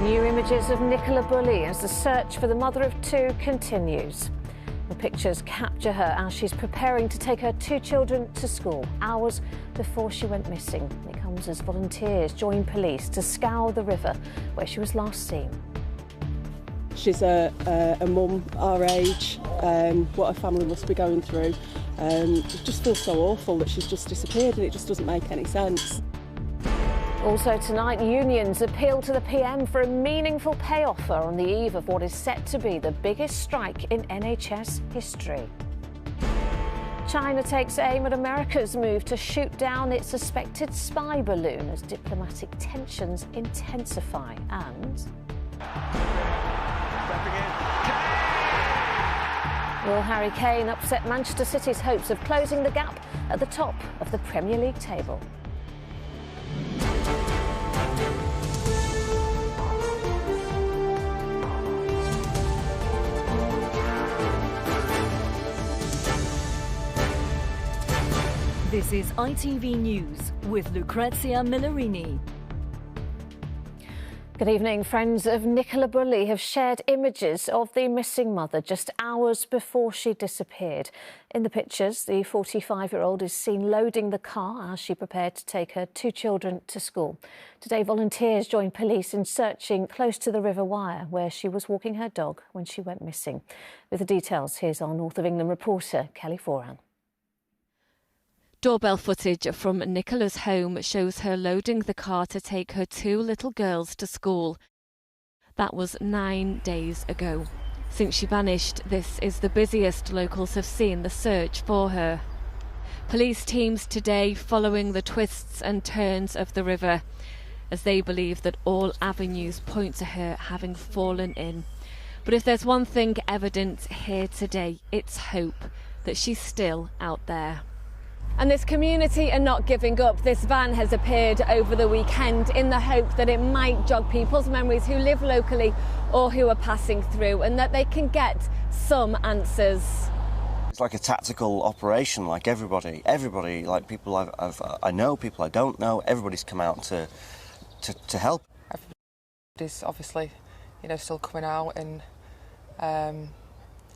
New images of Nicola Bulley as the search for the mother of two continues. The pictures capture her as she's preparing to take her two children to school, hours before she went missing. It comes as volunteers join police to scour the river where she was last seen. She's a mum our age, what her family must be going through. It just feels so awful that she's just disappeared, and it just doesn't make any sense. Also tonight, unions appeal to the PM for a meaningful pay offer on the eve of what is set to be the biggest strike in NHS history. China takes aim at America's move to shoot down its suspected spy balloon as diplomatic tensions intensify. And will Harry Kane upset Manchester City's hopes of closing the gap at the top of the Premier League table? This is ITV News with Lucrezia Millarini. Good evening. Friends of Nicola Bulley have shared images of the missing mother just hours before she disappeared. In the pictures, the 45-year-old is seen loading the car as she prepared to take her two children to school. Today, volunteers joined police in searching close to the River Wyre, where she was walking her dog when she went missing. With the details, here's our North of England reporter, Kelly Foran. Doorbell footage from Nicola's home shows her loading the car to take her two little girls to school. That was 9 days ago. Since she vanished, this is the busiest locals have seen the search for her. Police teams today following the twists and turns of the river, as they believe that all avenues point to her having fallen in. But if there's one thing evident here today, it's hope that she's still out there. And this community are not giving up. This van has appeared over the weekend in the hope that it might jog people's memories who live locally or who are passing through, and that they can get some answers. It's like a tactical operation, like everybody, like people I know, people I don't know, everybody's come out to help. Everybody's obviously, still coming out and,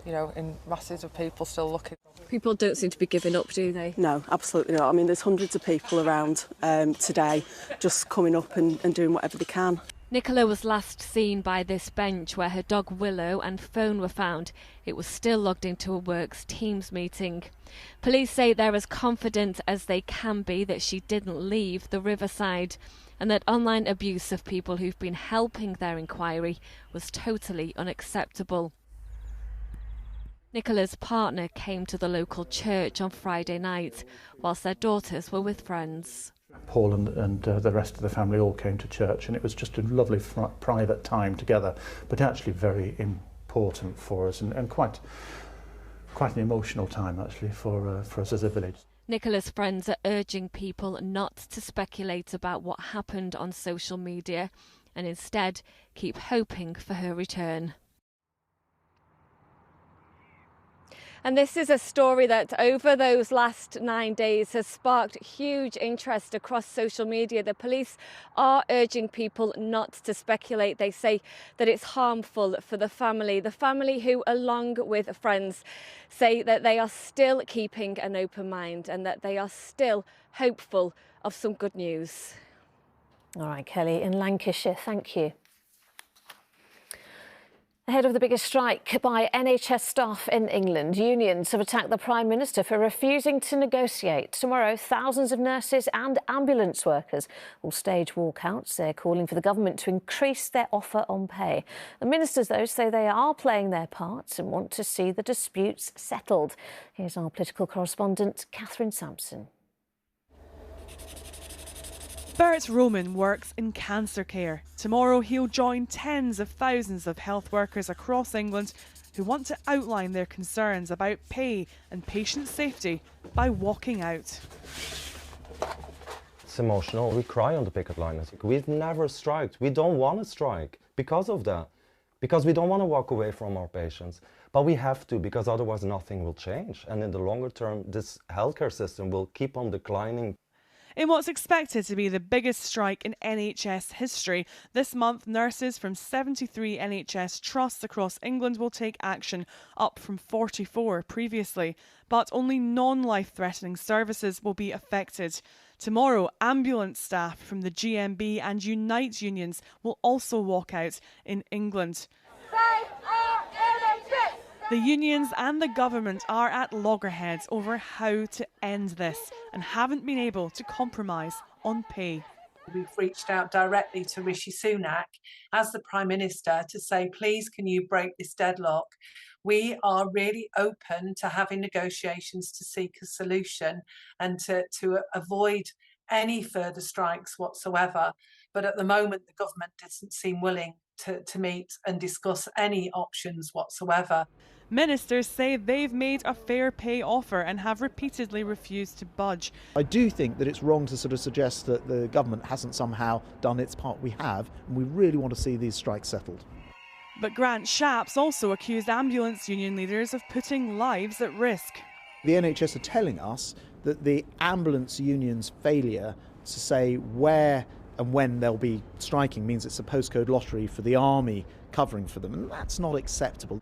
in masses of people still looking. People don't seem to be giving up, do they? No, absolutely not. I mean, there's hundreds of people around today just coming up and doing whatever they can. Nicola was last seen by this bench where her dog Willow and phone were found. It was still logged into a Works Teams meeting. Police say they're as confident as they can be that she didn't leave the riverside, and that online abuse of people who've been helping their inquiry was totally unacceptable. Nicola's partner came to the local church on Friday night, whilst their daughters were with friends. Paul and the rest of the family all came to church, and it was just a lovely private time together, but actually very important for us, and quite an emotional time actually for us as a village. Nicola's friends are urging people not to speculate about what happened on social media, and instead keep hoping for her return. And this is a story that over those last 9 days has sparked huge interest across social media. The police are urging people not to speculate. They say that it's harmful for the family who, along with friends, say that they are still keeping an open mind and that they are still hopeful of some good news. All right, Kelly, in Lancashire, thank you. Ahead of the biggest strike by NHS staff in England, unions have attacked the Prime Minister for refusing to negotiate. Tomorrow, thousands of nurses and ambulance workers will stage walkouts. They're calling for the government to increase their offer on pay. The ministers, though, say they are playing their parts and want to see the disputes settled. Here's our political correspondent, Catherine Sampson. Bert Roman works in cancer care. Tomorrow he'll join tens of thousands of health workers across England who want to outline their concerns about pay and patient safety by walking out. It's emotional. We cry on the picket line. We've never striked. We don't want to strike because of that. Because we don't want to walk away from our patients. But we have to, because otherwise nothing will change. And in the longer term, this healthcare system will keep on declining. In what's expected to be the biggest strike in NHS history, this month nurses from 73 NHS trusts across England will take action, up from 44 previously. But only non-life-threatening services will be affected. Tomorrow, ambulance staff from the GMB and Unite unions will also walk out in England. The unions and the government are at loggerheads over how to end this and haven't been able to compromise on pay. We've reached out directly to Rishi Sunak as the Prime Minister to say, please, can you break this deadlock? We are really open to having negotiations to seek a solution and to avoid any further strikes whatsoever. But at the moment, the government doesn't seem willing to meet and discuss any options whatsoever. Ministers say they've made a fair pay offer and have repeatedly refused to budge. I do think that it's wrong to sort of suggest that the government hasn't somehow done its part. We have, and we really want to see these strikes settled. But Grant Shapps also accused ambulance union leaders of putting lives at risk. The NHS are telling us that the ambulance union's failure to say where and when they'll be striking means it's a postcode lottery for the army covering for them, and that's not acceptable.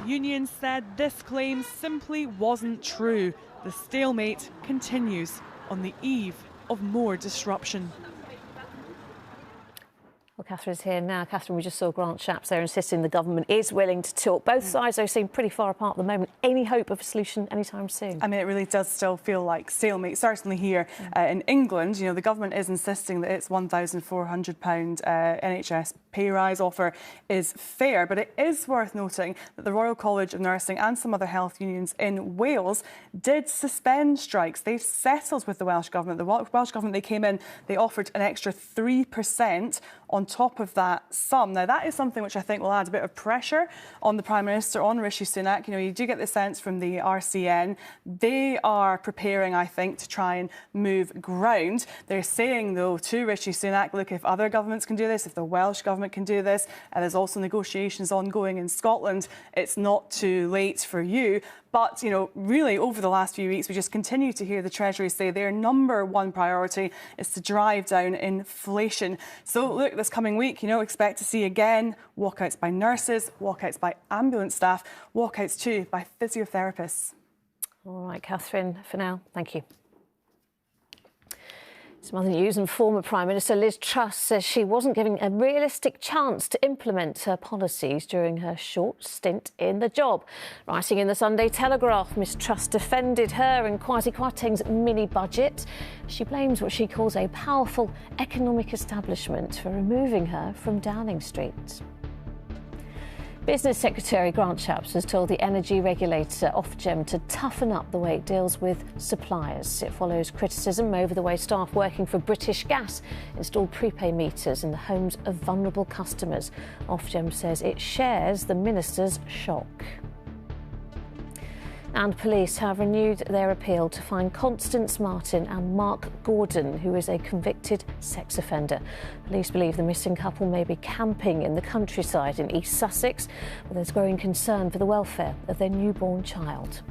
Unions said this claim simply wasn't true. The stalemate continues on the eve of more disruption. Well, Catherine's here now. Catherine, we just saw Grant Shapps there insisting the government is willing to talk. Both sides, though, seem pretty far apart at the moment. Any hope of a solution anytime soon? I mean, it really does still feel like stalemate. Certainly here in England, you know, the government is insisting that its £1,400 NHS pay rise offer is fair. But it is worth noting that the Royal College of Nursing and some other health unions in Wales did suspend strikes. They've settled with the Welsh Government. The Welsh Government, they came in, they offered an extra 3% on top of that sum. Now, that is something which I think will add a bit of pressure on the Prime Minister, on Rishi Sunak. You know, you do get the sense from the RCN, they are preparing, I think, to try and move ground. They're saying, though, to Rishi Sunak, look, if other governments can do this, if the Welsh Government can do this, and there's also negotiations ongoing in Scotland, it's not too late for you. But, you know, really, over the last few weeks, we just continue to hear the Treasury say their number one priority is to drive down inflation. So, look, this coming week, you know, expect to see again walkouts by nurses, walkouts by ambulance staff, walkouts too by physiotherapists. All right, Catherine, for now, thank you. Some other news, and former Prime Minister Liz Truss says she wasn't given a realistic chance to implement her policies during her short stint in the job. Writing in the Sunday Telegraph, Ms Truss defended her and Kwasi Kwarteng's mini-budget. She blames what she calls a powerful economic establishment for removing her from Downing Street. Business Secretary Grant Shapps has told the energy regulator Ofgem to toughen up the way it deals with suppliers. It follows criticism over the way staff working for British Gas installed prepay meters in the homes of vulnerable customers. Ofgem says it shares the minister's shock. And police have renewed their appeal to find Constance Martin and Mark Gordon, who is a convicted sex offender. Police believe the missing couple may be camping in the countryside in East Sussex, but there's growing concern for the welfare of their newborn child.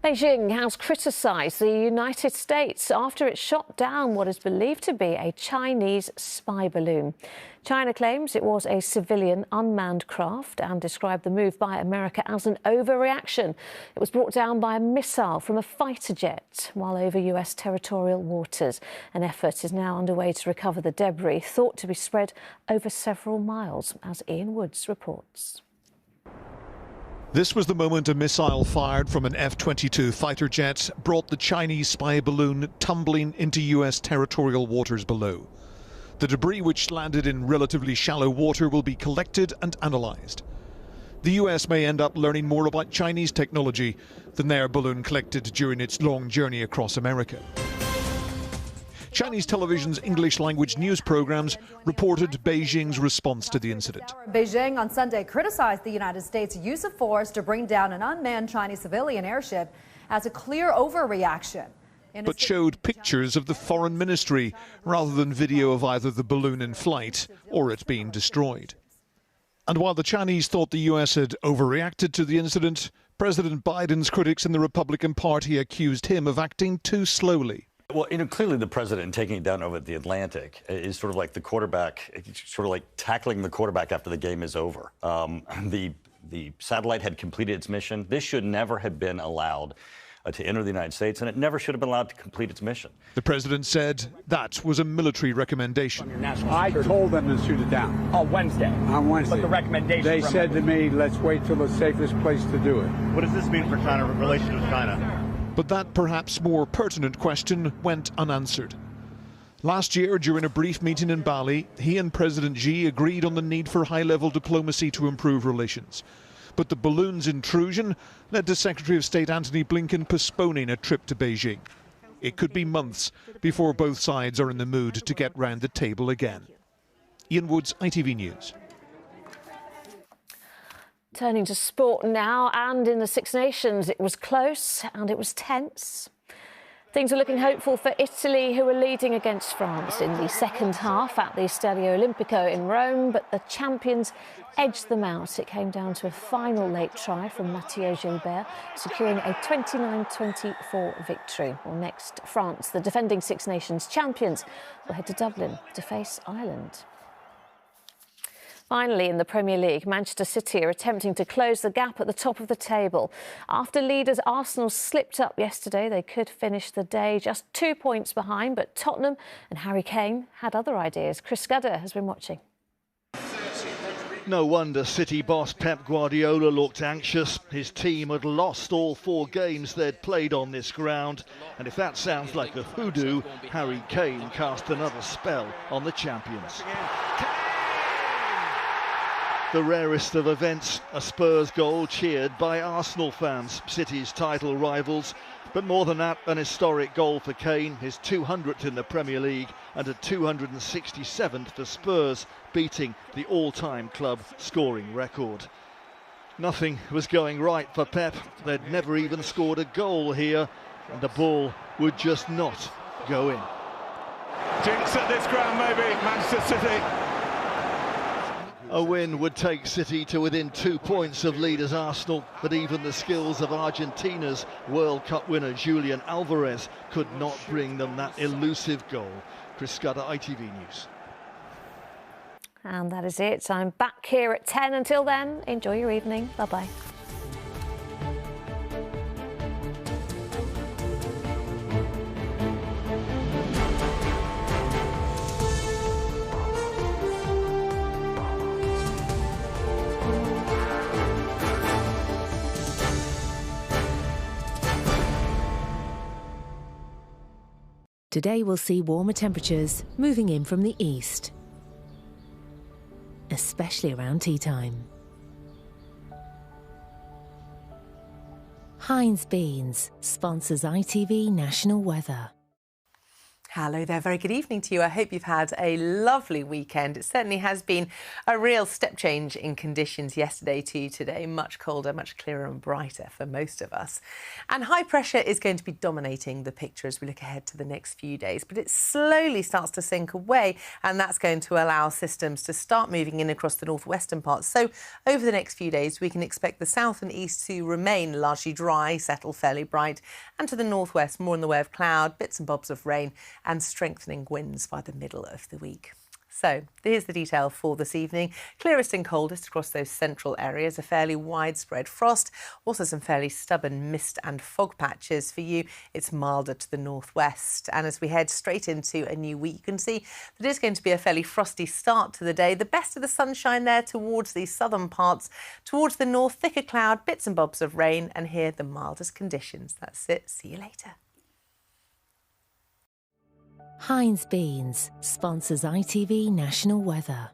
Beijing has criticised the United States after it shot down what is believed to be a Chinese spy balloon. China claims it was a civilian unmanned craft and described the move by America as an overreaction. It was brought down by a missile from a fighter jet while over US territorial waters. An effort is now underway to recover the debris, thought to be spread over several miles, as Ian Woods reports. This was the moment a missile fired from an F-22 fighter jet brought the Chinese spy balloon tumbling into US territorial waters below. The debris, which landed in relatively shallow water, will be collected and analysed. The US may end up learning more about Chinese technology than their balloon collected during its long journey across America. Chinese television's English-language news programs reported Beijing's response to the incident. Beijing on Sunday criticized the United States' use of force to bring down an unmanned Chinese civilian airship as a clear overreaction. But showed pictures of the foreign ministry rather than video of either the balloon in flight or it being destroyed. And while the Chinese thought the US had overreacted to the incident, President Biden's critics in the Republican Party accused him of acting too slowly. Well, clearly the president taking it down over at the Atlantic is sort of like the quarterback, sort of like tackling the quarterback after the game is over. The satellite had completed its mission. This should never have been allowed to enter the United States, and it never should have been allowed to complete its mission. The president said that was a military recommendation. I told them to shoot it down. On Wednesday? On Wednesday. But the recommendation They said to me, let's wait till the safest place to do it. What does this mean for China, relations with China? But that perhaps more pertinent question went unanswered. Last year, during a brief meeting in Bali, he and President Xi agreed on the need for high-level diplomacy to improve relations. But the balloon's intrusion led to Secretary of State Antony Blinken postponing a trip to Beijing. It could be months before both sides are in the mood to get round the table again. Ian Woods, ITV News. Turning to sport now, and in the Six Nations, it was close and it was tense. Things are looking hopeful for Italy, who are leading against France in the second half at the Stadio Olimpico in Rome, but the champions edged them out. It came down to a final late try from Matteo Gilbert, securing a 29-24 victory. Well, next, France, the defending Six Nations champions, will head to Dublin to face Ireland. Finally, in the Premier League, Manchester City are attempting to close the gap at the top of the table. After leaders Arsenal slipped up yesterday, they could finish the day just 2 points behind, but Tottenham and Harry Kane had other ideas. Chris Scudder has been watching. No wonder City boss Pep Guardiola looked anxious. His team had lost all 4 games they'd played on this ground. And if that sounds like a hoodoo, Harry Kane cast another spell on the champions. The rarest of events, a Spurs goal cheered by Arsenal fans, City's title rivals. But more than that, an historic goal for Kane, his 200th in the Premier League and a 267th for Spurs, beating the all-time club scoring record. Nothing was going right for Pep. They'd never even scored a goal here, and the ball would just not go in. Jinx at this ground, maybe, Manchester City. A win would take City to within 2 points of leaders Arsenal, but even the skills of Argentina's World Cup winner Julian Alvarez could not bring them that elusive goal. Chris Scudder, ITV News. And that is it. I'm back here at 10. Until then, enjoy your evening. Bye-bye. Today we'll see warmer temperatures moving in from the east, especially around tea time. Heinz Beans sponsors ITV National Weather. Hello there, very good evening to you. I hope you've had a lovely weekend. It certainly has been a real step change in conditions yesterday to today. Much colder, much clearer and brighter for most of us. And high pressure is going to be dominating the picture as we look ahead to the next few days. But it slowly starts to sink away, and that's going to allow systems to start moving in across the northwestern parts. So over the next few days, we can expect the south and east to remain largely dry, settle fairly bright, and to the northwest, more in the way of cloud, bits and bobs of rain, and strengthening winds by the middle of the week. So here's the detail for this evening. Clearest and coldest across those central areas, a fairly widespread frost, also some fairly stubborn mist and fog patches for you. It's milder to the northwest. And as we head straight into a new week, you can see that it is going to be a fairly frosty start to the day. The best of the sunshine there towards the southern parts, towards the north, thicker cloud, bits and bobs of rain, and here the mildest conditions. That's it. See you later. Heinz Beans sponsors ITV National Weather.